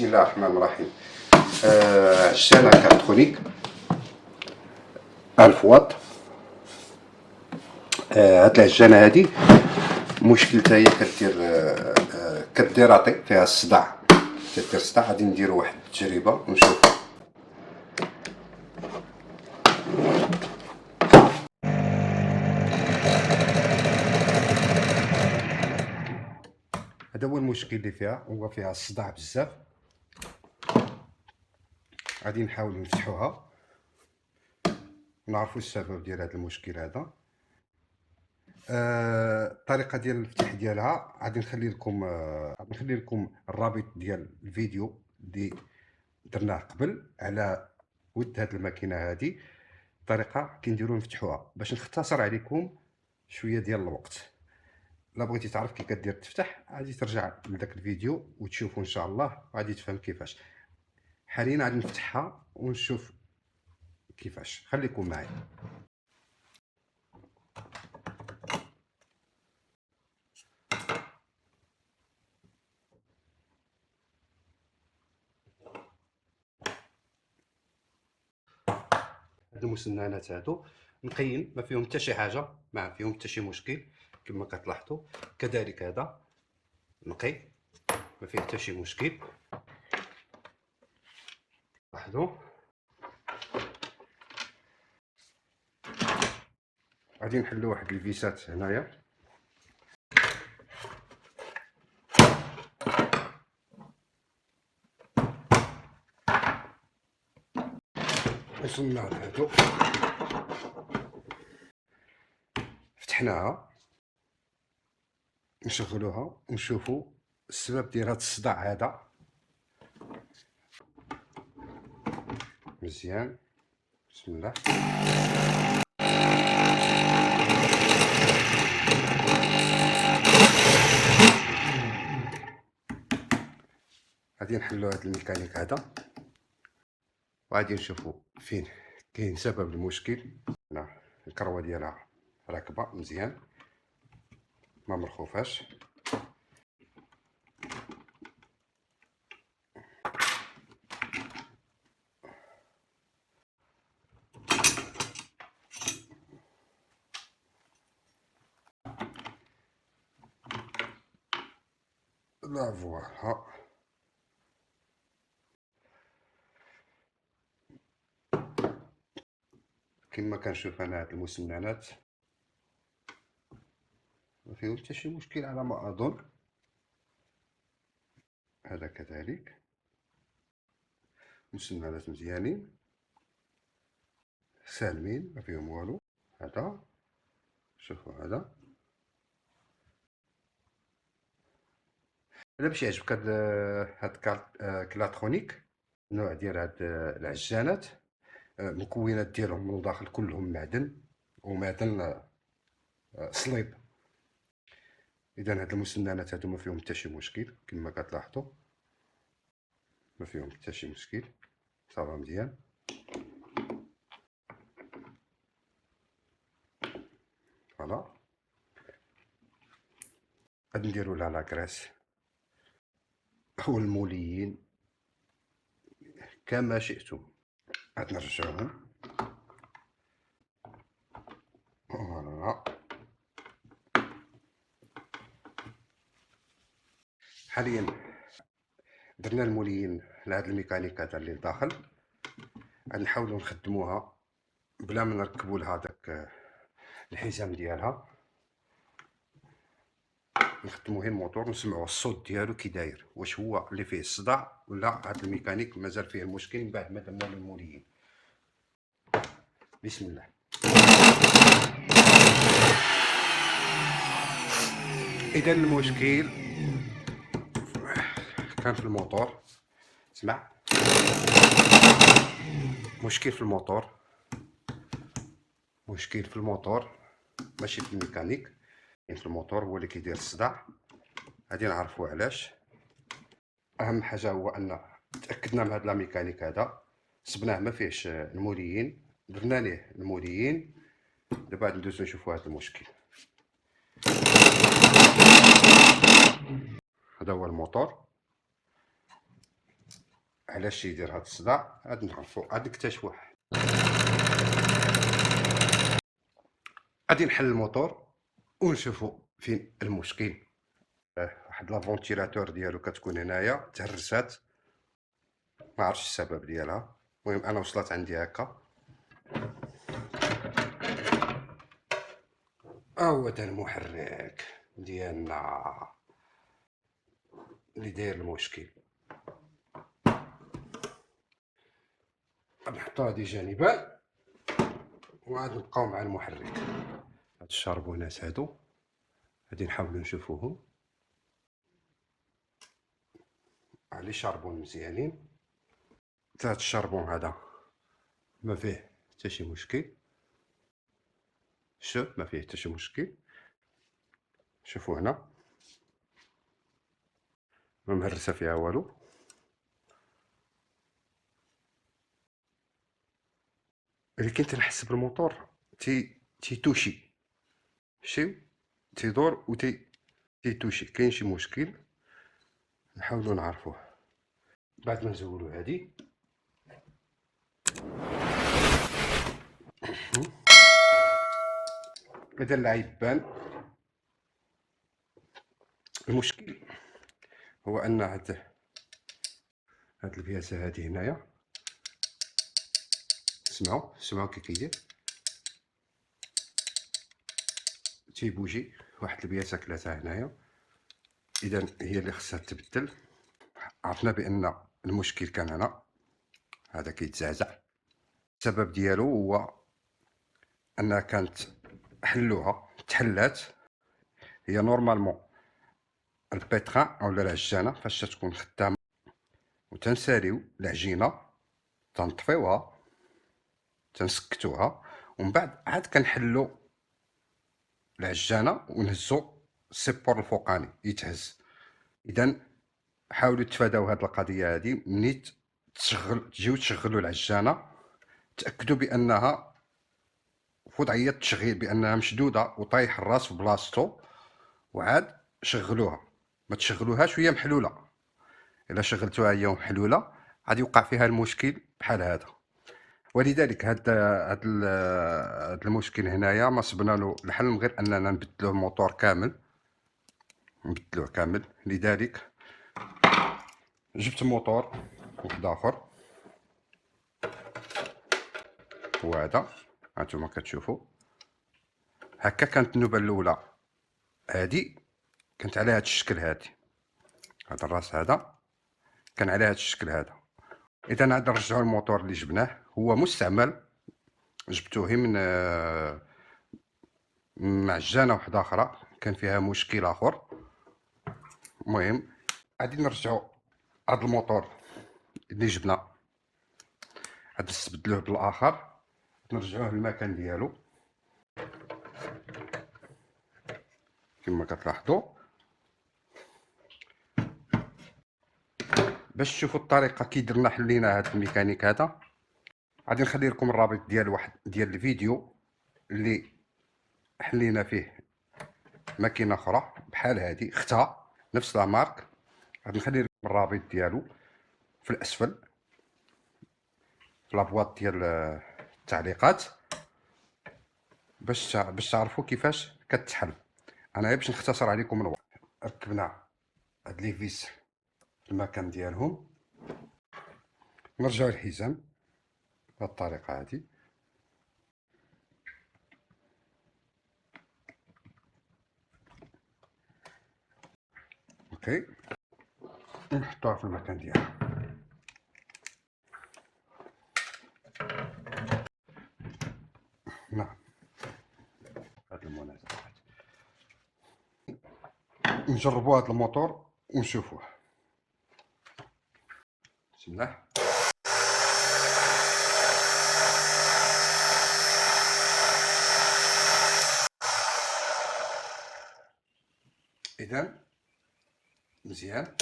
بسم الله الرحمن الرحيم. عجانة كالترونيك 1000 واط. هاد العجانة هادي مشكلتها هي كدير عطي فيها الصداع، كدير الصداع. غادي نديرو واحد التجربة ونشوفو. هذا هو المشكل اللي فيها، هو فيها الصداع بزاف. غادي نحاولو نفتحوها نعرفو السبب ديال هذا المشكل هذا. الطريقه ديال الفتح ديالها غادي نخلي لكم الرابط ديال الفيديو اللي درناه قبل على ود هاد الماكينه هادي. الطريقه كنديرو نفتحوها باش نختصر عليكم شويه ديال الوقت. لا بغيتي تعرف كي كدير تفتح غادي ترجع لذاك الفيديو وتشوفوا ان شاء الله، غادي تفهم كيفاش. حاليا غادي نفتحها ونشوف كيفاش. خليكم معايا. هاد المسننات هادو نقيين، ما فيهم حتى شي حاجه، ما فيهم حتى شي مشكل كما كتلاحظوا. كذلك هذا نقي، ما فيه حتى شي مشكل. لاحظوا غادي نحلو واحد الفيسات هنايا. وصلنا لهادو، فتحناها نشغلوها ونشوفوا السبب ديال هاد الصداع هذا. مزيان، بسم الله. غادي نحلو هاد الميكانيك هذا وغادي نشوفوا فين كاين سبب المشكل. هنا الكروه ديالها راكبه مزيان، ما مرخوفاش. لا فوالا، كما كنشوف انا هاد المسننات ما فيهم حتى شي مشكل على ما اظن. هذا كذلك مسننات مزيانين سالمين، ما فيهم والو. هذا شوفوا، هذا باش يعجبك هاد كلاترونيك. النوع ديال هاد العجانات المكونات ديالهم من الداخل كلهم معدن، ومعدن صليب. اذا هاد المسننات هادو ما فيهم حتى شي مشكل كما كتلاحظوا، ما فيهم حتى شي مشكل، صافا مزيان. فوالا، غادي نديرو لها لاكريس او الموليين كما شئتم. غادي نرجعوهم. فوالا، حاليا درنا الموليين لهاد الميكانيك هذا اللي داخل. غادي نحاولوا نخدموها بلا ما نركبوا لها داك الحزام ديالها. نخدموا غير الموتور، نسمعوا الصوت ديالو كي داير، واش هو اللي فيه الصداع ولا هاد الميكانيك مازال فيه المشكل من بعد ما درنا الموليين. بسم الله. اذا المشكل كان في الموتور. اسمع، مشكل في الموتور، مشكل في الموتور ماشي في الميكانيك. في الموتور هو اللي كيدير الصداع. غادي نعرفوا علاش. اهم حاجه هو ان تاكدنا من هاد لا ميكانيك هذا، صبناه ما فيهش الموليين، درنا ليه الموليين. دابا غادي ندوزو نشوفوا هذا المشكل. هذا هو الموتور. علاش يدير هاد الصداع، غادي نعرفو، غادي نكتشفوه. غادي نحل الموتور ونشوفو فين المشكل. واحد لا فونتيلاتور ديالو كتكون هنايا تهرسات، ما عرفتش السبب ديالها. المهم انا وصلت عندي هكا، هو دا المحرك ديالنا اللي داير المشكل. نحطو هادي جانبا وعاد نبقاو مع المحرك. هاد الشربونات هادو غادي نحاولو نشوفوهم، علي شاربون مزيانين. هاد الشربون هذا ما فيه حتى شي مشكل، شوف ما فيه حتى شي مشكل. شوفوا هنا ما مهرسه فيها والو. ولكن تنحس بالموتور تيتوشي، شتي تيدور و تيتوشي، كاين شي مشكل. نحاولوا نعرفوه بعد ما نزولو هادي. هذا العيب بان. المشكل هو ان هاد البياسه هادي هنايا، سمعوا كي كيدير، تيبوجي واحد البياسه كلاتها هنايا. اذا هي اللي خصها تبدل. عرفنا بان المشكل كان هنا، هذا كيتزعزع. السبب ديالو هو انها كانت حلوها تحلات. هي نورمالمون البيتران اولا العجانه فاش تكون خدامه وتنساليو العجينه تنطفيوها تنسكتوها، ومن بعد عاد كنحلو العجانه ونهزو السيبور الفوقاني يتهز. اذا حاولوا تفاداو هاد القضيه هادي. مني تجيو تشغلوا العجانه تاكدوا بانها في وضعيه التشغيل، بانها مشدوده وطايح الراس في بلاصتو، وعاد شغلوها. ما تشغلوهاش وهي محلوله. الا شغلتوها هي محلوله غادي يوقع فيها المشكل بحال هذا. ولذلك هاد المشكل هنايا ما صبنا له الحل غير اننا نبدلوه الموتور كامل، لذلك جبت موتور واحد اخر، هو هذا هانتوما كتشوفوا. هكا كانت النوبه الاولى، هادي كانت على هاد الشكل، هذا الراس هذا كان على هاد الشكل هذا. اذا عاد نرجعوا الموتور اللي جبناه، هو مستعمل، جبتوه من معجانه واحده اخرى كان فيها مشكل اخر. المهم غادي نرجعوا هاد الموتور اللي جبنا، غادي نستبدلوه بالاخر، نرجعوه للمكان ديالو كما كتلاحظوا. باش تشوفوا الطريقه كي درنا حلينا هاد الميكانيك هذا، غادي نخلي لكم الرابط ديال الفيديو اللي حلينا فيه ماكينه اخرى بحال هذه اختها نفس لا مارك. غادي نخلي لكم الرابط ديالو في الاسفل في لابواط ديال التعليقات باش تعرفوا كيفاش كتحل. انا باش نختصر عليكم الوقت، ركبنا هاد لي فيس في المكان ديالهم، نرجعوا الحزام بهاد الطريقه هادي. اوكي، نحطوها في المكان ديالها. نعم، هاد المناسبات نجربوا هاد الموتور ونشوفوه. بسم الله. اذا مزيان.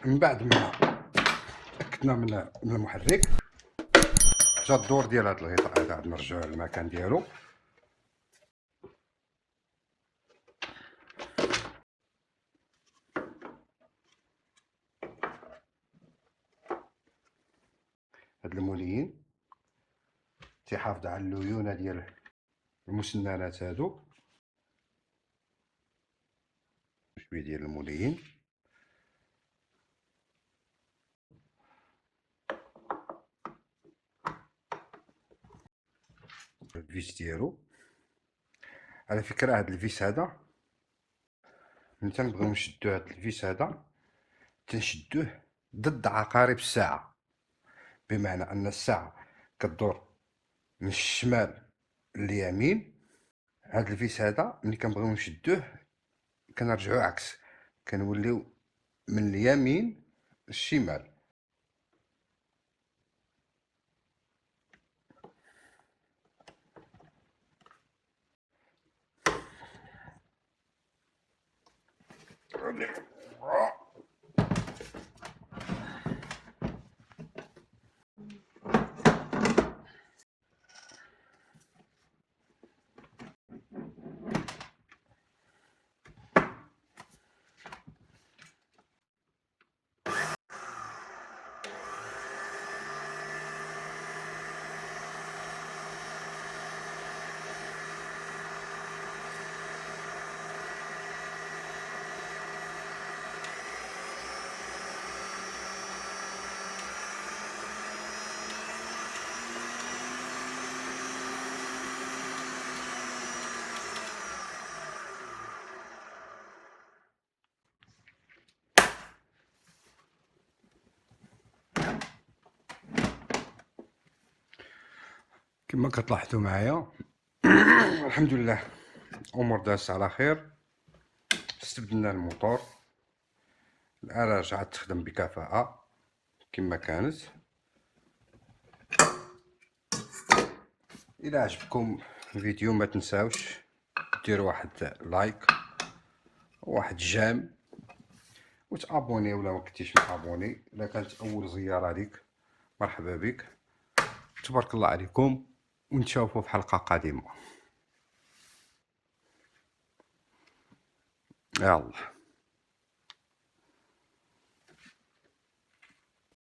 من بعد ما فكنا من المحرك، جا الدور ديال هاد الغطاء هذا عاد نرجعوه للمكان ديالو. هاد المولين تيحافظ على الليونه ديال المسننات هادو، شويه ديال المولين. الفيس ديالو، على فكره هاد الفيس هذا ملي تنبغيو نشدو هاد الفيس هذا تنشدوه ضد عقارب الساعه، بمعنى ان الساعه كدور من الشمال لليمين. هاد الفيس هذا ملي كنبغيو نشدوه كنرجعو عكس، كنوليو من اليمين للشمال. كما كتلاحظوا معايا الحمد لله الامور دازت على خير. استبدلنا الموتور، الآلة رجعت تخدم بكفاءة كما كانت. الى عجبكم الفيديو ما تنساوش ديروا واحد لايك وواحد جيم وتابوني ولا ما كنتيش مابوني. الا كانت اول زياره ليك مرحبا بك. تبارك الله عليكم، ونتشوفوا في حلقه قادمه. يلا.